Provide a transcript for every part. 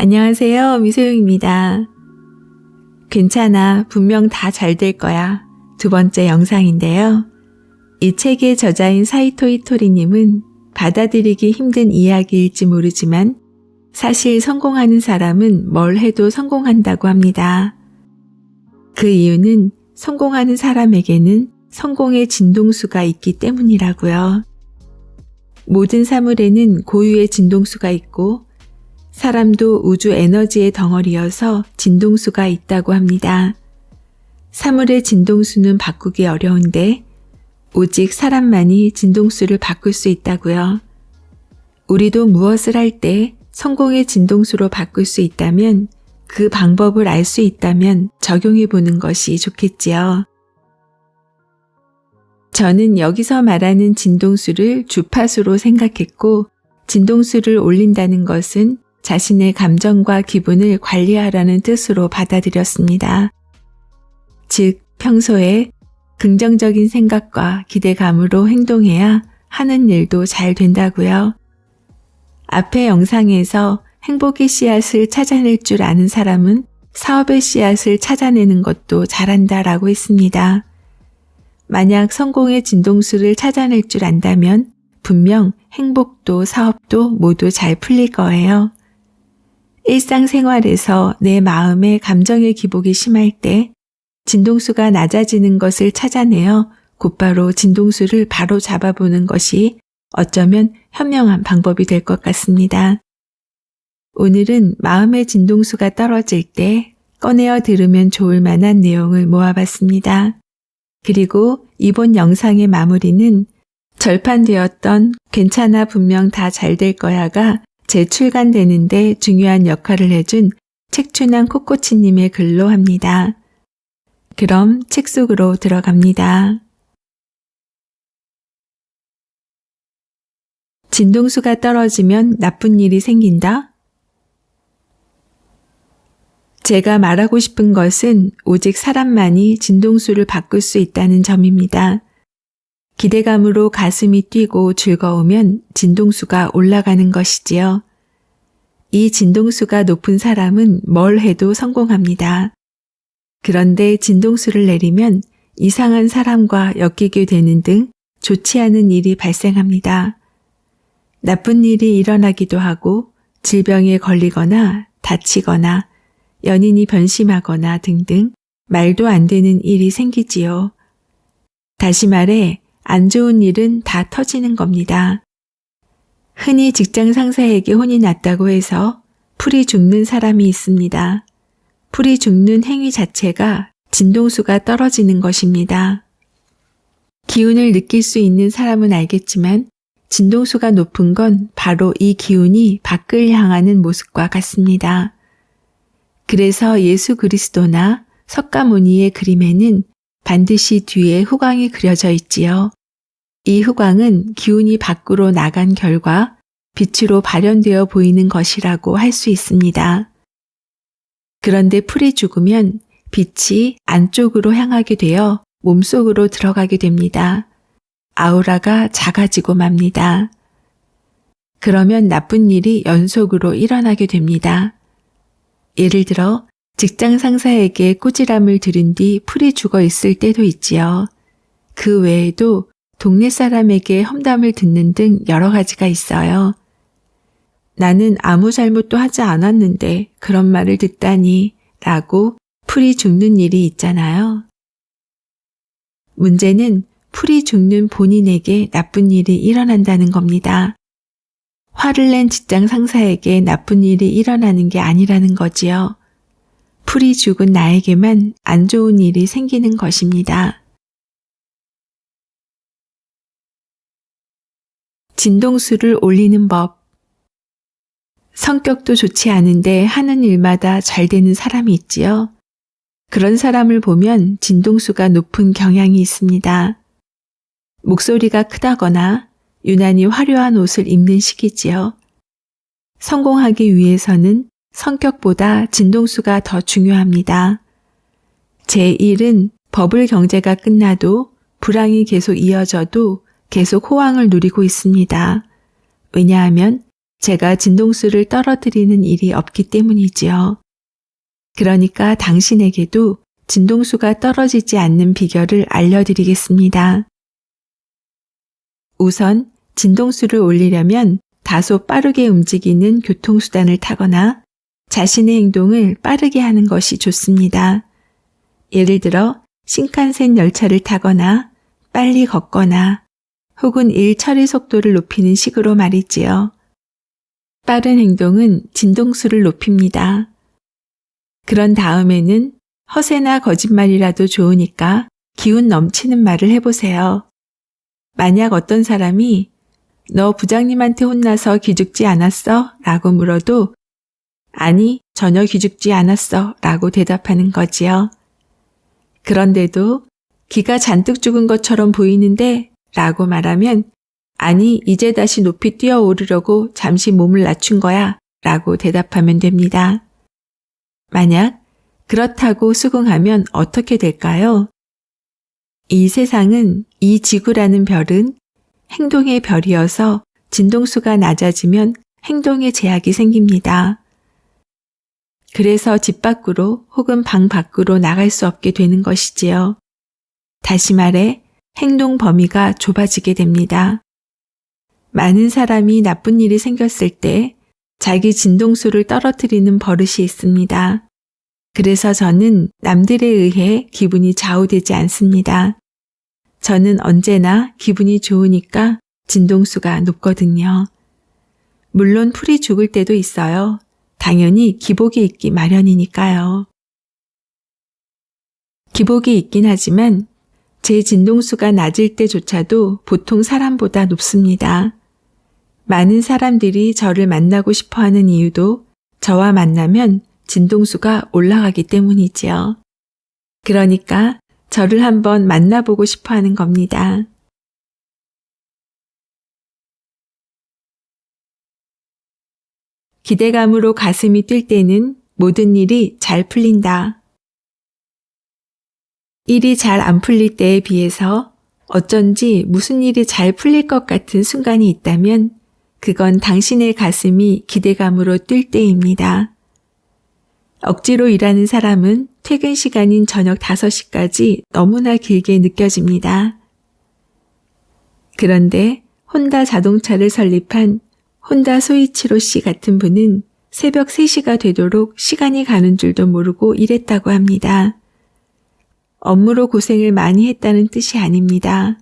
안녕하세요. 미소영입니다. 괜찮아. 분명 다 잘 될 거야. 두 번째 영상인데요. 이 책의 저자인 사이토 이토리님은 받아들이기 힘든 이야기일지 모르지만 사실 성공하는 사람은 뭘 해도 성공한다고 합니다. 그 이유는 성공하는 사람에게는 성공의 진동수가 있기 때문이라고요. 모든 사물에는 고유의 진동수가 있고 사람도 우주 에너지의 덩어리여서 진동수가 있다고 합니다. 사물의 진동수는 바꾸기 어려운데 오직 사람만이 진동수를 바꿀 수 있다고요. 우리도 무엇을 할 때 성공의 진동수로 바꿀 수 있다면 그 방법을 알 수 있다면 적용해 보는 것이 좋겠지요. 저는 여기서 말하는 진동수를 주파수로 생각했고 진동수를 올린다는 것은 자신의 감정과 기분을 관리하라는 뜻으로 받아들였습니다. 즉, 평소에 긍정적인 생각과 기대감으로 행동해야 하는 일도 잘 된다고요. 앞의 영상에서 행복의 씨앗을 찾아낼 줄 아는 사람은 사업의 씨앗을 찾아내는 것도 잘한다라고 했습니다. 만약 성공의 진동수를 찾아낼 줄 안다면 분명 행복도 사업도 모두 잘 풀릴 거예요. 일상생활에서 내 마음에 감정의 기복이 심할 때 진동수가 낮아지는 것을 찾아내어 곧바로 진동수를 바로 잡아보는 것이 어쩌면 현명한 방법이 될 것 같습니다. 오늘은 마음의 진동수가 떨어질 때 꺼내어 들으면 좋을 만한 내용을 모아봤습니다. 그리고 이번 영상의 마무리는 절판되었던 괜찮아 분명 다 잘 될 거야가 재출간되는데 중요한 역할을 해준 책춘한 코코치님의 글로 합니다. 그럼 책 속으로 들어갑니다. 진동수가 떨어지면 나쁜 일이 생긴다? 제가 말하고 싶은 것은 오직 사람만이 진동수를 바꿀 수 있다는 점입니다. 기대감으로 가슴이 뛰고 즐거우면 진동수가 올라가는 것이지요. 이 진동수가 높은 사람은 뭘 해도 성공합니다. 그런데 진동수를 내리면 이상한 사람과 엮이게 되는 등 좋지 않은 일이 발생합니다. 나쁜 일이 일어나기도 하고 질병에 걸리거나 다치거나 연인이 변심하거나 등등 말도 안 되는 일이 생기지요. 다시 말해 안 좋은 일은 다 터지는 겁니다. 흔히 직장 상사에게 혼이 났다고 해서 풀이 죽는 사람이 있습니다. 풀이 죽는 행위 자체가 진동수가 떨어지는 것입니다. 기운을 느낄 수 있는 사람은 알겠지만 진동수가 높은 건 바로 이 기운이 밖을 향하는 모습과 같습니다. 그래서 예수 그리스도나 석가모니의 그림에는 반드시 뒤에 후광이 그려져 있지요. 이 후광은 기운이 밖으로 나간 결과 빛으로 발현되어 보이는 것이라고 할 수 있습니다. 그런데 풀이 죽으면 빛이 안쪽으로 향하게 되어 몸속으로 들어가게 됩니다. 아우라가 작아지고 맙니다. 그러면 나쁜 일이 연속으로 일어나게 됩니다. 예를 들어 직장 상사에게 꾸지람을 들은 뒤 풀이 죽어 있을 때도 있지요. 그 외에도 동네 사람에게 험담을 듣는 등 여러 가지가 있어요. 나는 아무 잘못도 하지 않았는데 그런 말을 듣다니 라고 풀이 죽는 일이 있잖아요. 문제는 풀이 죽는 본인에게 나쁜 일이 일어난다는 겁니다. 화를 낸 직장 상사에게 나쁜 일이 일어나는 게 아니라는 거지요. 풀이 죽은 나에게만 안 좋은 일이 생기는 것입니다. 진동수를 올리는 법. 성격도 좋지 않은데 하는 일마다 잘 되는 사람이 있지요. 그런 사람을 보면 진동수가 높은 경향이 있습니다. 목소리가 크다거나 유난히 화려한 옷을 입는 시기지요. 성공하기 위해서는 성격보다 진동수가 더 중요합니다. 제1은 버블 경제가 끝나도 불황이 계속 이어져도 계속 호황을 누리고 있습니다. 왜냐하면 제가 진동수를 떨어뜨리는 일이 없기 때문이지요. 그러니까 당신에게도 진동수가 떨어지지 않는 비결을 알려드리겠습니다. 우선 진동수를 올리려면 다소 빠르게 움직이는 교통수단을 타거나 자신의 행동을 빠르게 하는 것이 좋습니다. 예를 들어 신칸센 열차를 타거나 빨리 걷거나 혹은 일 처리 속도를 높이는 식으로 말이지요. 빠른 행동은 진동수를 높입니다. 그런 다음에는 허세나 거짓말이라도 좋으니까 기운 넘치는 말을 해보세요. 만약 어떤 사람이 너 부장님한테 혼나서 기죽지 않았어? 라고 물어도 아니, 전혀 기죽지 않았어 라고 대답하는 거지요. 그런데도 기가 잔뜩 죽은 것처럼 보이는데 라고 말하면 아니, 이제 다시 높이 뛰어오르려고 잠시 몸을 낮춘 거야 라고 대답하면 됩니다. 만약 그렇다고 수긍하면 어떻게 될까요? 이 세상은 이 지구라는 별은 행동의 별이어서 진동수가 낮아지면 행동에 제약이 생깁니다. 그래서 집 밖으로 혹은 방 밖으로 나갈 수 없게 되는 것이지요. 다시 말해 행동 범위가 좁아지게 됩니다. 많은 사람이 나쁜 일이 생겼을 때 자기 진동수를 떨어뜨리는 버릇이 있습니다. 그래서 저는 남들에 의해 기분이 좌우되지 않습니다. 저는 언제나 기분이 좋으니까 진동수가 높거든요. 물론 풀이 죽을 때도 있어요. 당연히 기복이 있기 마련이니까요. 기복이 있긴 하지만 제 진동수가 낮을 때조차도 보통 사람보다 높습니다. 많은 사람들이 저를 만나고 싶어 하는 이유도 저와 만나면 진동수가 올라가기 때문이지요. 그러니까 저를 한번 만나보고 싶어 하는 겁니다. 기대감으로 가슴이 뛸 때는 모든 일이 잘 풀린다. 일이 잘 안 풀릴 때에 비해서 어쩐지 무슨 일이 잘 풀릴 것 같은 순간이 있다면 그건 당신의 가슴이 기대감으로 뛸 때입니다. 억지로 일하는 사람은 퇴근 시간인 저녁 5시까지 너무나 길게 느껴집니다. 그런데 혼다 자동차를 설립한 혼다 소이치로 씨 같은 분은 새벽 3시가 되도록 시간이 가는 줄도 모르고 일했다고 합니다. 업무로 고생을 많이 했다는 뜻이 아닙니다.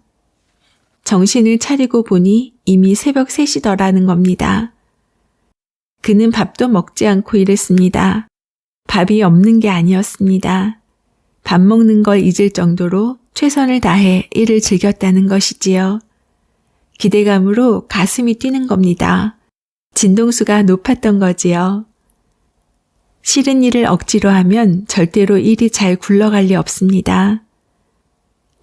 정신을 차리고 보니 이미 새벽 3시더라는 겁니다. 그는 밥도 먹지 않고 일했습니다. 밥이 없는 게 아니었습니다. 밥 먹는 걸 잊을 정도로 최선을 다해 일을 즐겼다는 것이지요. 기대감으로 가슴이 뛰는 겁니다. 진동수가 높았던 거지요. 싫은 일을 억지로 하면 절대로 일이 잘 굴러갈 리 없습니다.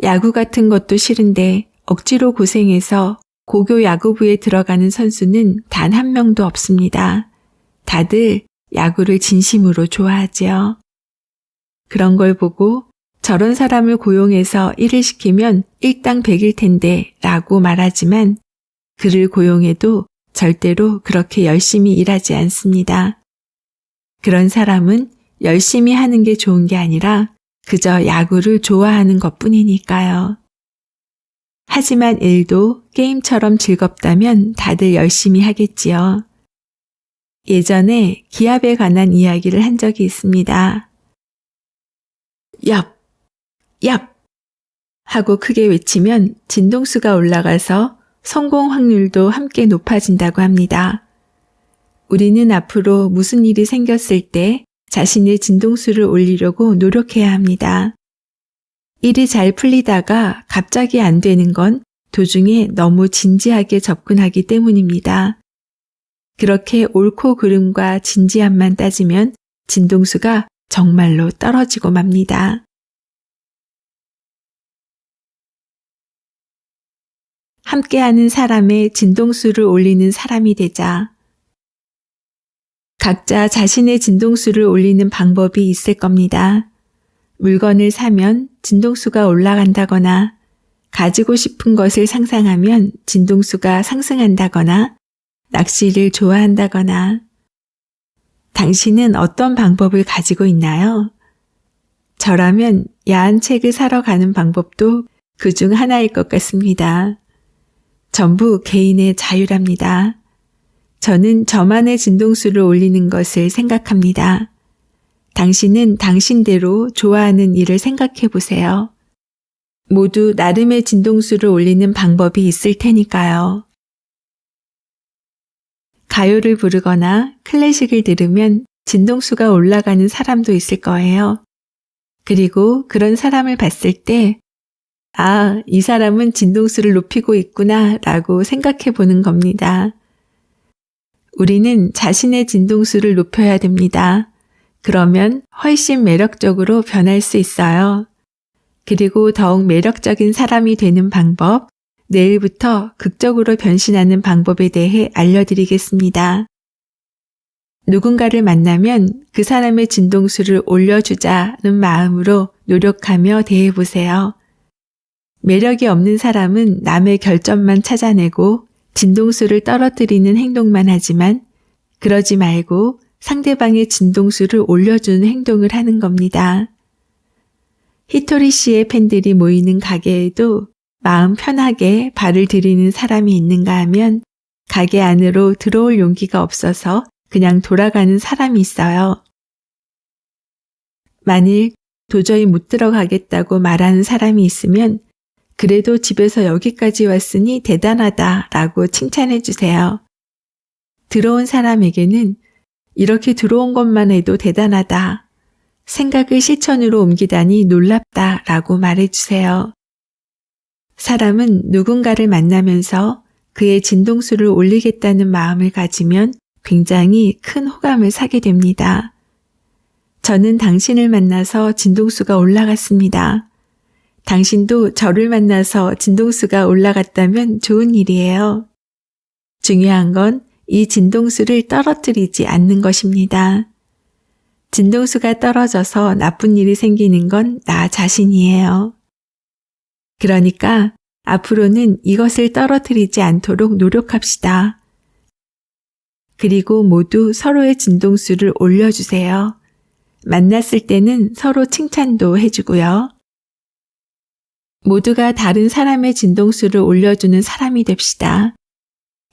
야구 같은 것도 싫은데 억지로 고생해서 고교 야구부에 들어가는 선수는 단 한 명도 없습니다. 다들 야구를 진심으로 좋아하지요. 그런 걸 보고 저런 사람을 고용해서 일을 시키면 일당 100일 텐데 라고 말하지만 그를 고용해도 절대로 그렇게 열심히 일하지 않습니다. 그런 사람은 열심히 하는 게 좋은 게 아니라 그저 야구를 좋아하는 것뿐이니까요. 하지만 일도 게임처럼 즐겁다면 다들 열심히 하겠지요. 예전에 기압에 관한 이야기를 한 적이 있습니다. 얍! 얍! 하고 크게 외치면 진동수가 올라가서 성공 확률도 함께 높아진다고 합니다. 우리는 앞으로 무슨 일이 생겼을 때 자신의 진동수를 올리려고 노력해야 합니다. 일이 잘 풀리다가 갑자기 안 되는 건 도중에 너무 진지하게 접근하기 때문입니다. 그렇게 옳고 그름과 진지함만 따지면 진동수가 정말로 떨어지고 맙니다. 함께하는 사람의 진동수를 올리는 사람이 되자. 각자 자신의 진동수를 올리는 방법이 있을 겁니다. 물건을 사면 진동수가 올라간다거나 가지고 싶은 것을 상상하면 진동수가 상승한다거나 낚시를 좋아한다거나. 당신은 어떤 방법을 가지고 있나요? 저라면 야한 책을 사러 가는 방법도 그중 하나일 것 같습니다. 전부 개인의 자유랍니다. 저는 저만의 진동수를 올리는 것을 생각합니다. 당신은 당신대로 좋아하는 일을 생각해 보세요. 모두 나름의 진동수를 올리는 방법이 있을 테니까요. 가요를 부르거나 클래식을 들으면 진동수가 올라가는 사람도 있을 거예요. 그리고 그런 사람을 봤을 때, 아, 이 사람은 진동수를 높이고 있구나 라고 생각해 보는 겁니다. 우리는 자신의 진동수를 높여야 됩니다. 그러면 훨씬 매력적으로 변할 수 있어요. 그리고 더욱 매력적인 사람이 되는 방법, 내일부터 극적으로 변신하는 방법에 대해 알려드리겠습니다. 누군가를 만나면 그 사람의 진동수를 올려주자는 마음으로 노력하며 대해보세요. 매력이 없는 사람은 남의 결점만 찾아내고 진동수를 떨어뜨리는 행동만 하지만 그러지 말고 상대방의 진동수를 올려주는 행동을 하는 겁니다. 히토리 씨의 팬들이 모이는 가게에도 마음 편하게 발을 들이는 사람이 있는가 하면 가게 안으로 들어올 용기가 없어서 그냥 돌아가는 사람이 있어요. 만일 도저히 못 들어가겠다고 말하는 사람이 있으면 그래도 집에서 여기까지 왔으니 대단하다 라고 칭찬해 주세요. 들어온 사람에게는 이렇게 들어온 것만 해도 대단하다. 생각을 실천으로 옮기다니 놀랍다 라고 말해주세요. 사람은 누군가를 만나면서 그의 진동수를 올리겠다는 마음을 가지면 굉장히 큰 호감을 사게 됩니다. 저는 당신을 만나서 진동수가 올라갔습니다. 당신도 저를 만나서 진동수가 올라갔다면 좋은 일이에요. 중요한 건 이 진동수를 떨어뜨리지 않는 것입니다. 진동수가 떨어져서 나쁜 일이 생기는 건 나 자신이에요. 그러니까 앞으로는 이것을 떨어뜨리지 않도록 노력합시다. 그리고 모두 서로의 진동수를 올려주세요. 만났을 때는 서로 칭찬도 해주고요. 모두가 다른 사람의 진동수를 올려주는 사람이 됩시다.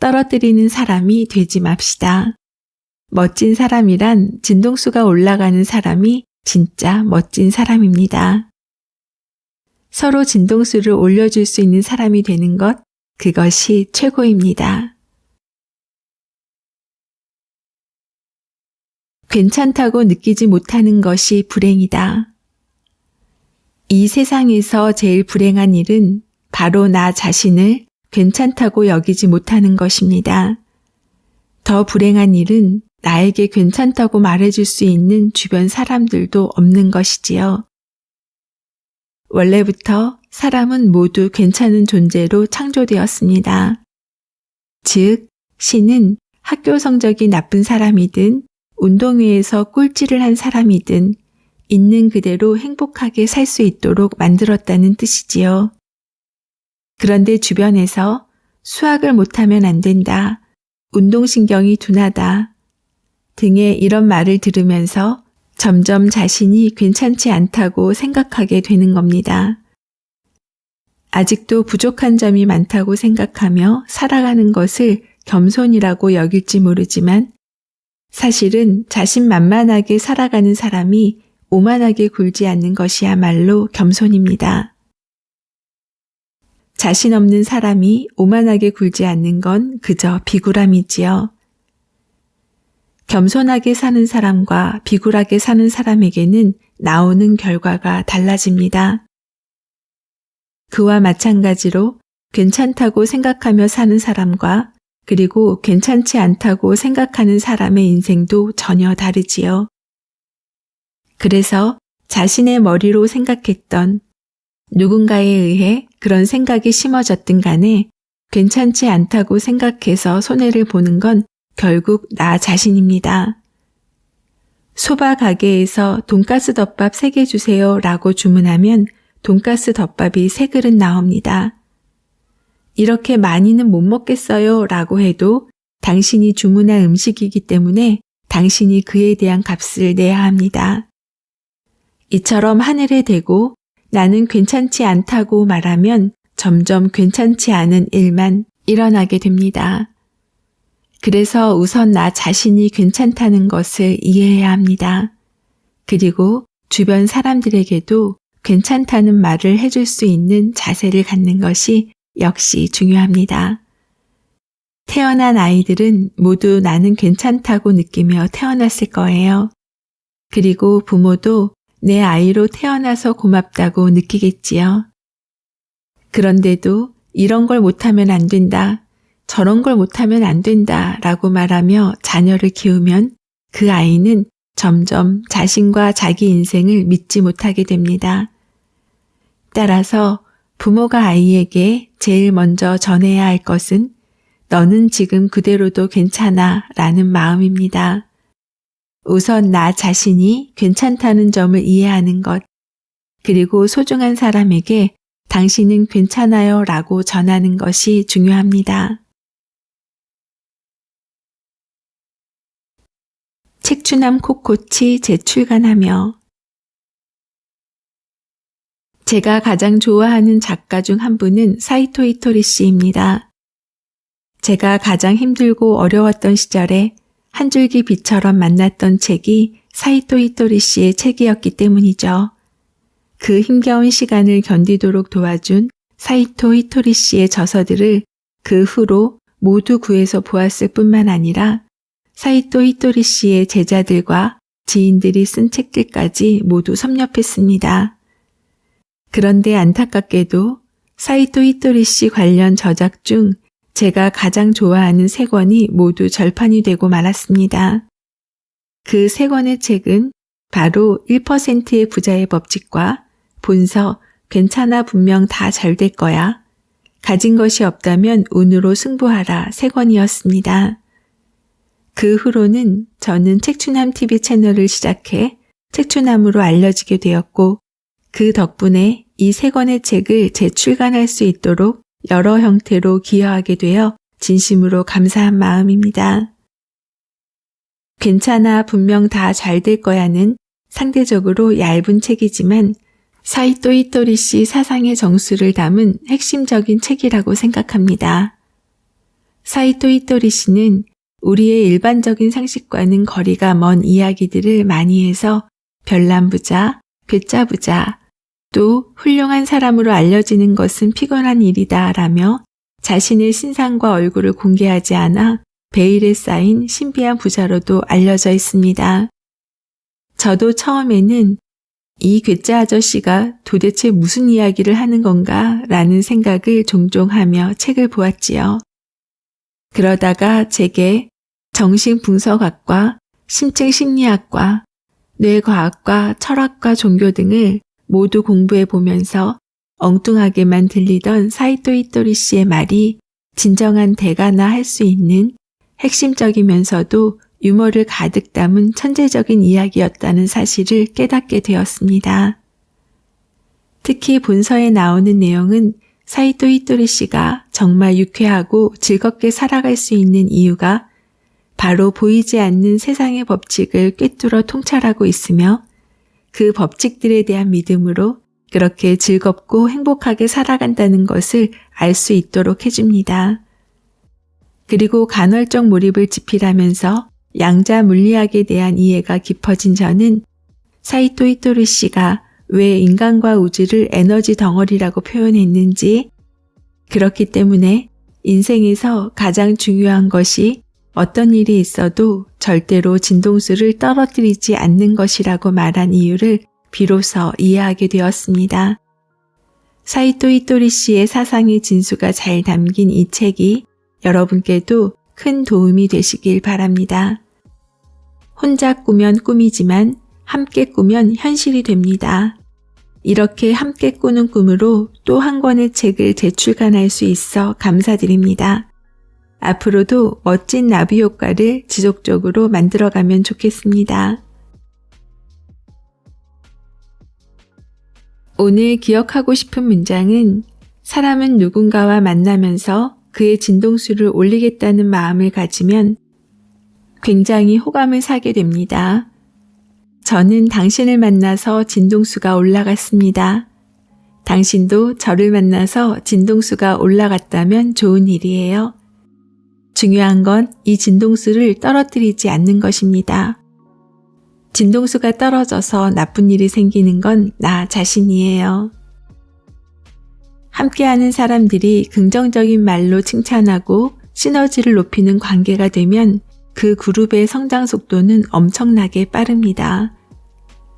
떨어뜨리는 사람이 되지 맙시다. 멋진 사람이란 진동수가 올라가는 사람이 진짜 멋진 사람입니다. 서로 진동수를 올려줄 수 있는 사람이 되는 것, 그것이 최고입니다. 괜찮다고 느끼지 못하는 것이 불행이다. 이 세상에서 제일 불행한 일은 바로 나 자신을 괜찮다고 여기지 못하는 것입니다. 더 불행한 일은 나에게 괜찮다고 말해줄 수 있는 주변 사람들도 없는 것이지요. 원래부터 사람은 모두 괜찮은 존재로 창조되었습니다. 즉, 신은 학교 성적이 나쁜 사람이든 운동회에서 꼴찌를 한 사람이든 있는 그대로 행복하게 살 수 있도록 만들었다는 뜻이지요. 그런데 주변에서 수학을 못하면 안 된다, 운동신경이 둔하다 등의 이런 말을 들으면서 점점 자신이 괜찮지 않다고 생각하게 되는 겁니다. 아직도 부족한 점이 많다고 생각하며 살아가는 것을 겸손이라고 여길지 모르지만 사실은 자신만만하게 살아가는 사람이 오만하게 굴지 않는 것이야말로 겸손입니다. 자신 없는 사람이 오만하게 굴지 않는 건 그저 비굴함이지요. 겸손하게 사는 사람과 비굴하게 사는 사람에게는 나오는 결과가 달라집니다. 그와 마찬가지로 괜찮다고 생각하며 사는 사람과 그리고 괜찮지 않다고 생각하는 사람의 인생도 전혀 다르지요. 그래서 자신의 머리로 생각했던 누군가에 의해 그런 생각이 심어졌든 간에 괜찮지 않다고 생각해서 손해를 보는 건 결국 나 자신입니다. 소바 가게에서 돈가스 덮밥 3개 주세요 라고 주문하면 돈가스 덮밥이 3그릇 나옵니다. 이렇게 많이는 못 먹겠어요 라고 해도 당신이 주문한 음식이기 때문에 당신이 그에 대한 값을 내야 합니다. 이처럼 하늘에 대고 나는 괜찮지 않다고 말하면 점점 괜찮지 않은 일만 일어나게 됩니다. 그래서 우선 나 자신이 괜찮다는 것을 이해해야 합니다. 그리고 주변 사람들에게도 괜찮다는 말을 해줄 수 있는 자세를 갖는 것이 역시 중요합니다. 태어난 아이들은 모두 나는 괜찮다고 느끼며 태어났을 거예요. 그리고 부모도 내 아이로 태어나서 고맙다고 느끼겠지요. 그런데도 이런 걸 못하면 안 된다, 저런 걸 못하면 안 된다 라고 말하며 자녀를 키우면 그 아이는 점점 자신과 자기 인생을 믿지 못하게 됩니다. 따라서 부모가 아이에게 제일 먼저 전해야 할 것은 너는 지금 그대로도 괜찮아 라는 마음입니다. 우선 나 자신이 괜찮다는 점을 이해하는 것, 그리고 소중한 사람에게 당신은 괜찮아요 라고 전하는 것이 중요합니다. 책추남 코코치 재출간하며. 제가 가장 좋아하는 작가 중 한 분은 사이토 이토리 씨입니다. 제가 가장 힘들고 어려웠던 시절에 한 줄기 빛처럼 만났던 책이 사이토 이토리 씨의 책이었기 때문이죠. 그 힘겨운 시간을 견디도록 도와준 사이토 이토리 씨의 저서들을 그 후로 모두 구해서 보았을 뿐만 아니라 사이토 이토리 씨의 제자들과 지인들이 쓴 책들까지 모두 섭렵했습니다. 그런데 안타깝게도 사이토 이토리 씨 관련 저작 중 제가 가장 좋아하는 3권이 모두 절판이 되고 말았습니다. 그 3권의 책은 바로 1%의 부자의 법칙과 본서 괜찮아 분명 다 잘 될 거야, 가진 것이 없다면 운으로 승부하라 3권이었습니다. 그 후로는 저는 책추남 TV 채널을 시작해 책추남으로 알려지게 되었고 그 덕분에 이 3권의 책을 재출간할 수 있도록 여러 형태로 기여하게 되어 진심으로 감사한 마음입니다. 괜찮아 분명 다 잘 될 거야는 상대적으로 얇은 책이지만 사이토 이토리 씨 사상의 정수를 담은 핵심적인 책이라고 생각합니다. 사이토 이토리 씨는 우리의 일반적인 상식과는 거리가 먼 이야기들을 많이 해서 별난부자, 괴짜부자, 또 훌륭한 사람으로 알려지는 것은 피곤한 일이다 라며 자신의 신상과 얼굴을 공개하지 않아 베일에 쌓인 신비한 부자로도 알려져 있습니다. 저도 처음에는 이 괴짜 아저씨가 도대체 무슨 이야기를 하는 건가 라는 생각을 종종 하며 책을 보았지요. 그러다가 제게 정신분석학과, 심층심리학과, 뇌과학과, 철학과, 종교 등을 모두 공부해 보면서 엉뚱하게만 들리던 사이토 이토리 씨의 말이 진정한 대가나 할 수 있는 핵심적이면서도 유머를 가득 담은 천재적인 이야기였다는 사실을 깨닫게 되었습니다. 특히 본서에 나오는 내용은 사이토 이토리 씨가 정말 유쾌하고 즐겁게 살아갈 수 있는 이유가 바로 보이지 않는 세상의 법칙을 꿰뚫어 통찰하고 있으며 그 법칙들에 대한 믿음으로 그렇게 즐겁고 행복하게 살아간다는 것을 알 수 있도록 해줍니다. 그리고 간헐적 몰입을 집필하면서 양자 물리학에 대한 이해가 깊어진 저는 사이토 이토리 씨가 왜 인간과 우주를 에너지 덩어리라고 표현했는지, 그렇기 때문에 인생에서 가장 중요한 것이 어떤 일이 있어도 절대로 진동수를 떨어뜨리지 않는 것이라고 말한 이유를 비로소 이해하게 되었습니다. 사이토 이토리 씨의 사상의 진수가 잘 담긴 이 책이 여러분께도 큰 도움이 되시길 바랍니다. 혼자 꾸면 꿈이지만 함께 꾸면 현실이 됩니다. 이렇게 함께 꾸는 꿈으로 또 한 권의 책을 재출간할 수 있어 감사드립니다. 앞으로도 멋진 나비 효과를 지속적으로 만들어가면 좋겠습니다. 오늘 기억하고 싶은 문장은 사람은 누군가와 만나면서 그의 진동수를 올리겠다는 마음을 가지면 굉장히 호감을 사게 됩니다. 저는 당신을 만나서 진동수가 올라갔습니다. 당신도 저를 만나서 진동수가 올라갔다면 좋은 일이에요. 중요한 건 이 진동수를 떨어뜨리지 않는 것입니다. 진동수가 떨어져서 나쁜 일이 생기는 건 나 자신이에요. 함께하는 사람들이 긍정적인 말로 칭찬하고 시너지를 높이는 관계가 되면 그 그룹의 성장 속도는 엄청나게 빠릅니다.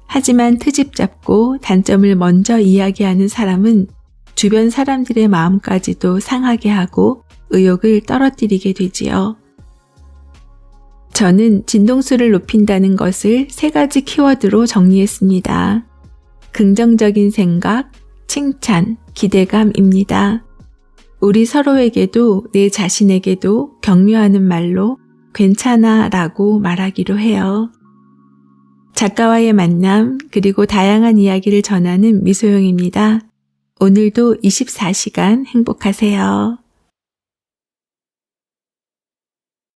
하지만 트집 잡고 단점을 먼저 이야기하는 사람은 주변 사람들의 마음까지도 상하게 하고 의욕을 떨어뜨리게 되지요. 저는 진동수를 높인다는 것을 3가지 키워드로 정리했습니다. 긍정적인 생각, 칭찬, 기대감입니다. 우리 서로에게도 내 자신에게도 격려하는 말로 괜찮아 라고 말하기로 해요. 작가와의 만남 그리고 다양한 이야기를 전하는 미소영입니다. 오늘도 24시간 행복하세요.